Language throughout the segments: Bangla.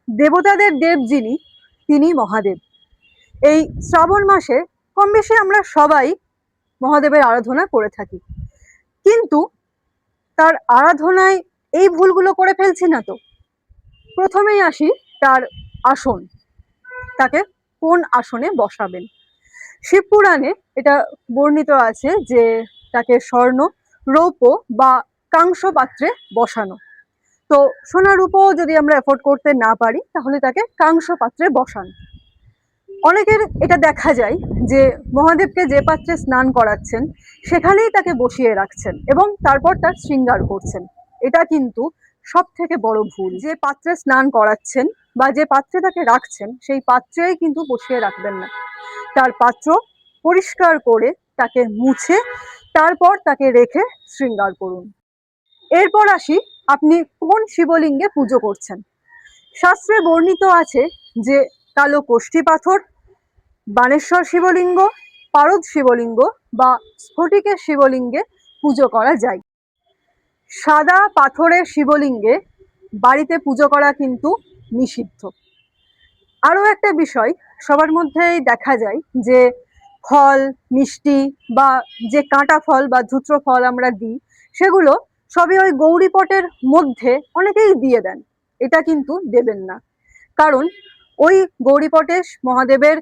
দেবতাদের দেব যিনি, তিনি মহাদেব। এই শ্রাবণ মাসে কম বেশি আমরা সবাই মহাদেবের আরাধনা করে থাকি, কিন্তু তার আরাধনায় এই ভুলগুলো করে ফেলছি না তো? প্রথমেই আসি তার আসন, তাকে কোন আসনে বসাবেন। শিবপুরাণে এটা বর্ণিত আছে যে তাকে স্বর্ণ, রৌপ্য বা কাংস পাত্রে বসানো। তো সোনা রূপো যদি আমরা এফোর্ড করতে না পারি তাহলে তাকে কাংস পাত্রে বসান। অনেকের এটা দেখা যায় যে মহাদেবকে যে পাত্রে স্নান করাচ্ছেন সেখানেই তাকে বসিয়ে রাখছেন এবং তারপর তার শৃঙ্গার করছেন। এটা কিন্তু সব থেকে বড় ভুল। যে পাত্রে স্নান করাচ্ছেন বা যে পাত্রে তাকে রাখছেন সেই পাত্রেই কিন্তু বসিয়ে রাখবেন না। তার পাত্র পরিষ্কার করে তাকে মুছে তারপর তাকে রেখে শৃঙ্গার করুন। এরপর আসি, আপনি কোন শিবলিঙ্গে পুজো করছেন। শাস্ত্রে বর্ণিত আছে যে কালো কোষ্ঠী পাথর, বানেশ্বর শিবলিঙ্গ, পারদ শিবলিঙ্গ বা স্ফটিকের শিবলিঙ্গে পুজো করা যায়। সাদা পাথরের শিবলিঙ্গে বাড়িতে পুজো করা কিন্তু নিষিদ্ধ। আরও একটা বিষয়, সবার মধ্যেই দেখা যায় যে ফল, মিষ্টি বা যে কাঁটা ফল বা ধুত্র ফল আমরা দিই সেগুলো সবই ওই গৌরীপটের মধ্যে অনেকেই দিয়ে দেন। এটা কিন্তু দেবেন না, কারণ ওই গৌরীপটে মহাদেবের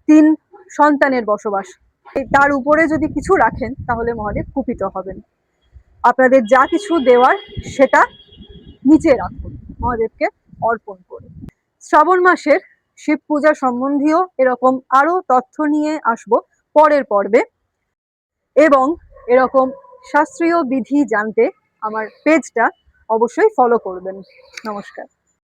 3 সন্তানের বসবাস। তার উপরে যদি কিছু রাখেন তাহলে মহাদেব কুপিত হবেন। আপনাদের যা কিছু দেওয়ার সেটা নিচে রাখুন মহাদেবকে অর্পণ করে। শ্রাবণ মাসের শিব পূজা সম্বন্ধীয় এরকম আরো তথ্য নিয়ে আসব পরের পর্বে, এবং এরকম শাস্ত্রীয় বিধি জানতে আমার পেজটা অবশ্যই ফলো করবেন। নমস্কার।